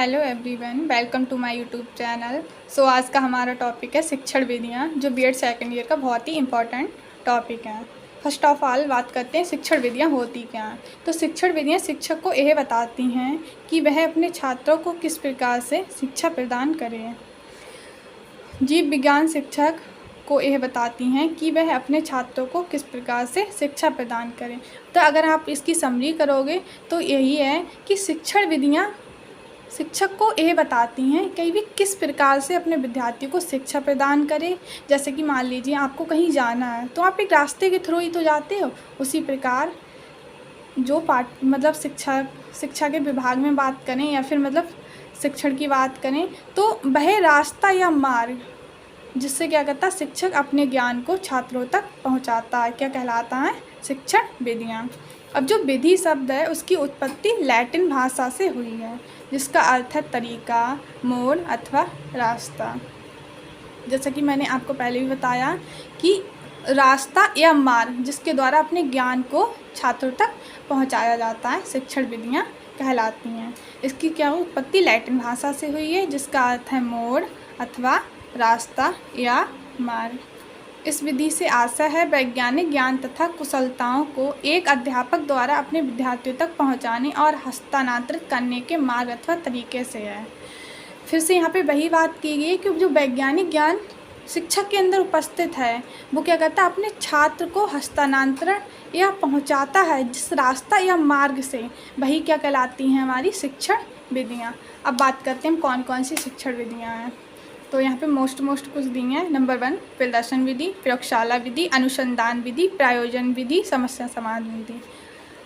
Hello everyone, welcome to my YouTube channel. So आज का हमारा टॉपिक है शिक्षण विधियाँ, जो बीएड सेकंड ईयर का बहुत ही इम्पॉर्टेंट टॉपिक है। फर्स्ट ऑफ ऑल बात करते हैं शिक्षण विधियाँ होती क्या हैं। तो शिक्षण विधियाँ शिक्षक को यह बताती हैं कि वह अपने छात्रों को किस प्रकार से शिक्षा प्रदान करें। जीव विज्ञान शिक्षक को यह बताती हैं कि वह अपने छात्रों को किस प्रकार से शिक्षा प्रदान करें। तो अगर आप इसकी समरी करोगे तो यही है कि शिक्षण विधियाँ शिक्षक को यह बताती हैं कि भी किस प्रकार से अपने विद्यार्थियों को शिक्षा प्रदान करें। जैसे कि मान लीजिए आपको कहीं जाना है तो आप एक रास्ते के थ्रू ही तो जाते हो। उसी प्रकार जो शिक्षा के विभाग में बात करें या फिर शिक्षण की बात करें तो वह रास्ता या मार्ग जिससे क्या करता है, शिक्षक अपने ज्ञान को छात्रों तक पहुंचाता है, क्या कहलाता है, शिक्षण विधियाँ। अब जो विधि शब्द है उसकी उत्पत्ति लैटिन भाषा से हुई है, जिसका अर्थ है तरीका, मोड़ अथवा रास्ता। जैसा कि मैंने आपको पहले भी बताया कि रास्ता या मार्ग जिसके द्वारा अपने ज्ञान को छात्रों तक पहुंचाया जाता है, शिक्षण विधियाँ कहलाती हैं। इसकी क्या उत्पत्ति लैटिन भाषा से हुई है, जिसका अर्थ है मोड़ अथवा रास्ता या मार्ग। इस विधि से आशय है वैज्ञानिक ज्ञान तथा कुशलताओं को एक अध्यापक द्वारा अपने विद्यार्थियों तक पहुंचाने और हस्तांतरित करने के मार्ग अथवा तरीके से है। फिर से यहाँ पे वही बात की गई कि जो वैज्ञानिक ज्ञान शिक्षक के अंदर उपस्थित है वो क्या करता है, अपने छात्र को हस्तांतरण या पहुंचाता है जिस रास्ता या मार्ग से, वही क्या कहलाती हैं, हमारी शिक्षण विधियाँ। अब बात करते हैं कौन कौन सी शिक्षण विधियाँ हैं। तो यहाँ पे मोस्ट कुछ दी हैं। नंबर 1 प्रदर्शन विधि, प्रयोगशाला विधि, अनुसंधान विधि, प्रायोजन विधि, समस्या समाधान विधि।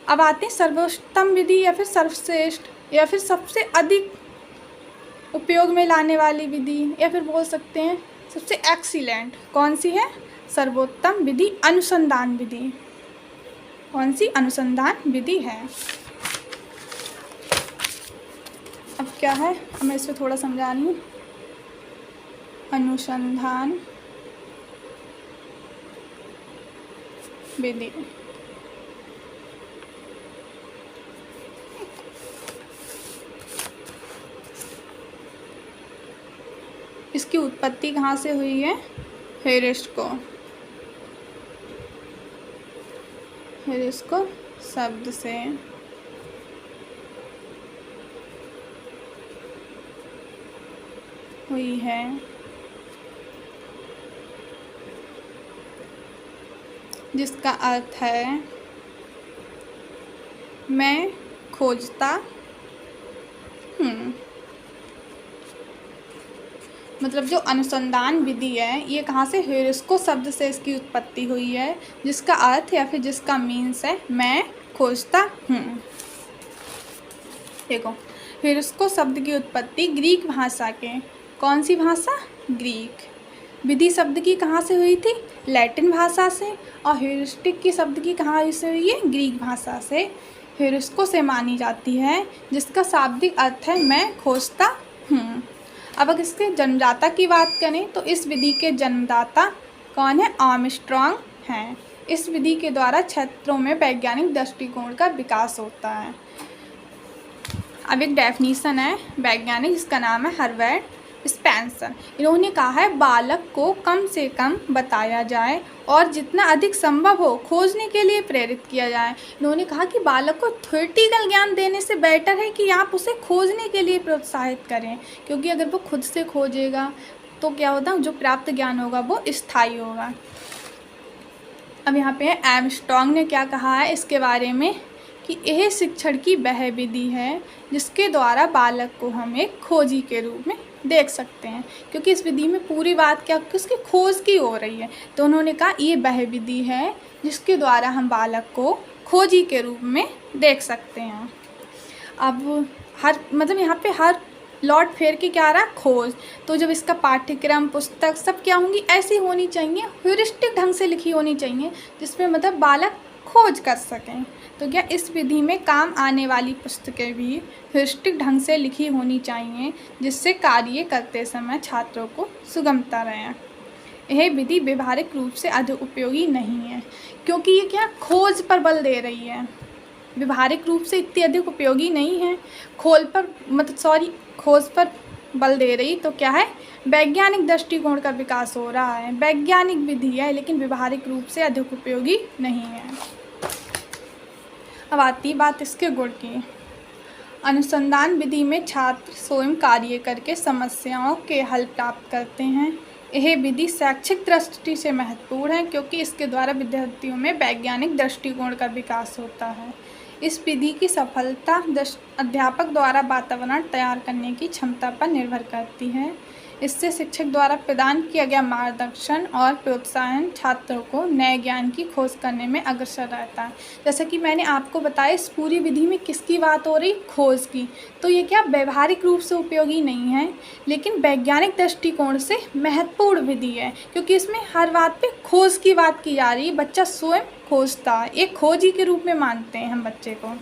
अब आते हैं सर्वोत्तम विधि या फिर सर्वश्रेष्ठ या फिर सबसे अधिक उपयोग में लाने वाली विधि या फिर बोल सकते हैं सबसे एक्सीलेंट। कौन सी है? सर्वोत्तम विधि अनुसंधान विधि। कौन सी? अनुसंधान विधि है। अब क्या है, मैं इसमें थोड़ा समझा रही हूँ। अनुसंधान विधि इसकी उत्पत्ति कहाँ से हुई है? हेरिस्को शब्द से हुई है, जिसका अर्थ है मैं खोजता हूँ। मतलब जो अनुसंधान विधि है ये कहाँ से? हेरिस्को शब्द से इसकी उत्पत्ति हुई है, जिसका अर्थ या फिर जिसका मीन्स है मैं खोजता हूँ। देखो, हेरिस्को शब्द की उत्पत्ति ग्रीक भाषा के, कौन सी भाषा? ग्रीक। विधि शब्द की कहाँ से हुई थी? लैटिन भाषा से। और हेरिस्टिक की शब्द की कहाँ से हुई है? ग्रीक भाषा से। हेरिस्को से मानी जाती है, जिसका शाब्दिक अर्थ है मैं खोजता हूँ। अब अगर इसके जन्मदाता की बात करें तो इस विधि के जन्मदाता कौन है? आर्मस्ट्रॉन्ग हैं। इस विधि के द्वारा क्षेत्रों में वैज्ञानिक दृष्टिकोण का विकास होता है। अब एक डेफिनेशन है वैज्ञानिक, जिसका नाम है हर्बर्ट स्पेंसर। इन्होंने कहा है बालक को कम से कम बताया जाए और जितना अधिक संभव हो खोजने के लिए प्रेरित किया जाए। इन्होंने कहा कि बालक को थ्योरेटिकल ज्ञान देने से बेटर है कि आप उसे खोजने के लिए प्रोत्साहित करें, क्योंकि अगर वो खुद से खोजेगा तो क्या होता, जो प्राप्त ज्ञान होगा वो स्थायी होगा। अब यहाँ पे आर्मस्ट्रॉन्ग ने क्या कहा है इसके बारे में कि यह शिक्षण की वह विधि है जिसके द्वारा बालक को हम एक खोजी के रूप में देख सकते हैं, क्योंकि इस विधि में पूरी बात क्या उसकी खोज की हो रही है। तो उन्होंने कहा ये वह विधि है जिसके द्वारा हम बालक को खोजी के रूप में देख सकते हैं। अब यहाँ पे हर लॉट फेर के क्या रहा? खोज। तो जब इसका पाठ्यक्रम, पुस्तक सब क्या होंगी? ऐसी होनी चाहिए, ह्यूरिस्टिक ढंग से लिखी होनी चाहिए, जिसमें बालक खोज कर सकें। तो क्या इस विधि में काम आने वाली पुस्तकें भी ह्यूरिस्टिक ढंग से लिखी होनी चाहिए, जिससे कार्य करते समय छात्रों को सुगमता रहे। यह विधि व्यवहारिक रूप से अधिक उपयोगी नहीं है, क्योंकि ये क्या खोज पर बल दे रही है। व्यवहारिक रूप से इतनी अधिक उपयोगी नहीं है। खोज पर बल दे रही, तो क्या है, वैज्ञानिक दृष्टिकोण का विकास हो रहा है। वैज्ञानिक विधि है लेकिन व्यवहारिक रूप से अधिक उपयोगी नहीं है। अब आती बात इसके गुण की। अनुसंधान विधि में छात्र स्वयं कार्य करके समस्याओं के हल प्राप्त करते हैं। यह विधि शैक्षिक दृष्टि से महत्वपूर्ण है क्योंकि इसके द्वारा विद्यार्थियों में वैज्ञानिक दृष्टिकोण का विकास होता है। इस विधि की सफलता अध्यापक द्वारा वातावरण तैयार करने की क्षमता पर निर्भर करती है। इससे शिक्षक द्वारा प्रदान किया गया मार्गदर्शन और प्रोत्साहन छात्रों को नए ज्ञान की खोज करने में अग्रसर रहता है। जैसा कि मैंने आपको बताया, इस पूरी विधि में किसकी बात हो रही, खोज की। तो ये क्या व्यवहारिक रूप से उपयोगी नहीं है लेकिन वैज्ञानिक दृष्टिकोण से महत्वपूर्ण विधि है क्योंकि इसमें हर बात पे खोज की बात की जा रही है। बच्चा स्वयं खोजता है, एक खोजी के रूप में मानते हैं हम बच्चे को।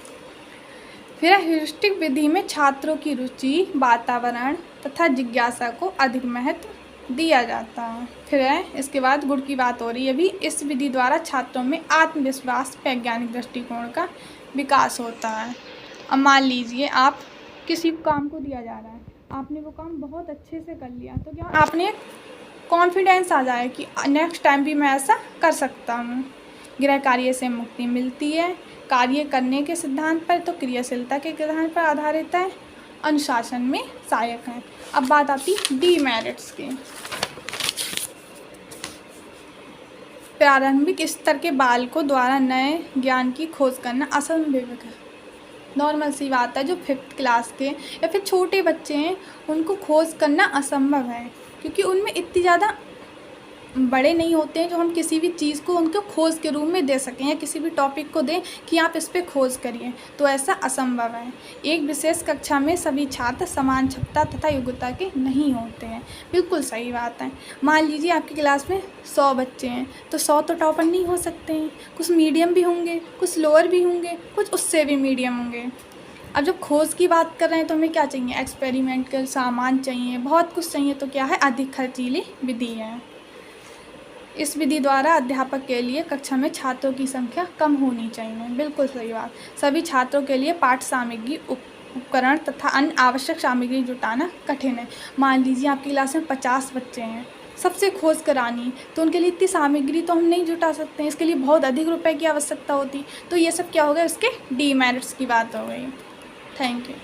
फिर ह्यूरिस्टिक विधि में छात्रों की रुचि, वातावरण तथा जिज्ञासा को अधिक महत्व दिया जाता है। फिर इसके बाद गुण की बात हो रही है। अभी इस विधि द्वारा छात्रों में आत्मविश्वास, वैज्ञानिक दृष्टिकोण का विकास होता है। अब मान लीजिए आप किसी काम को दिया जा रहा है, आपने वो काम बहुत अच्छे से कर लिया, तो क्या आपने कॉन्फिडेंस आ जाए कि नेक्स्ट टाइम भी मैं ऐसा कर सकता हूँ। गृह कार्य से मुक्ति मिलती है। कार्य करने के सिद्धांत पर, तो क्रियाशीलता के सिद्धांत पर आधारित है। अनुशासन में सहायक है। अब बात आती डीमेरिट्स की। प्रारंभिक स्तर के बालकों द्वारा नए ज्ञान की खोज करना असंभव है। नॉर्मल सी बात है, जो 5th क्लास के या फिर छोटे बच्चे हैं उनको खोज करना असंभव है क्योंकि उनमें इतनी ज़्यादा बड़े नहीं होते हैं जो हम किसी भी चीज़ को उनको खोज के रूप में दे सकें या किसी भी टॉपिक को दें कि आप इस पे खोज करिए, तो ऐसा असंभव है। एक विशेष कक्षा में सभी छात्र समान क्षमता तथा योग्यता के नहीं होते हैं। बिल्कुल सही बात है। मान लीजिए आपकी क्लास में 100 बच्चे हैं तो 100 तो टॉपर नहीं हो सकते हैं, कुछ मीडियम भी होंगे, कुछ लोअर भी होंगे, कुछ उससे भी मीडियम होंगे। अब जब खोज की बात कर रहे हैं तो हमें क्या चाहिए, एक्सपेरिमेंट का सामान चाहिए, बहुत कुछ चाहिए, तो क्या है, अधिक खर्चीली विधि है। इस विधि द्वारा अध्यापक के लिए कक्षा में छात्रों की संख्या कम होनी चाहिए। बिल्कुल सही बात। सभी छात्रों के लिए पाठ्य सामग्री, उपकरण तथा अन्य आवश्यक सामग्री जुटाना कठिन है। मान लीजिए आपकी क्लास में 50 बच्चे हैं, सबसे खोज करानी, तो उनके लिए इतनी सामग्री तो हम नहीं जुटा सकते हैं, इसके लिए बहुत अधिक रुपए की आवश्यकता होती। तो ये सब क्या हो गया, इसके डीमेरिट्स की बात हो गई। Thank you.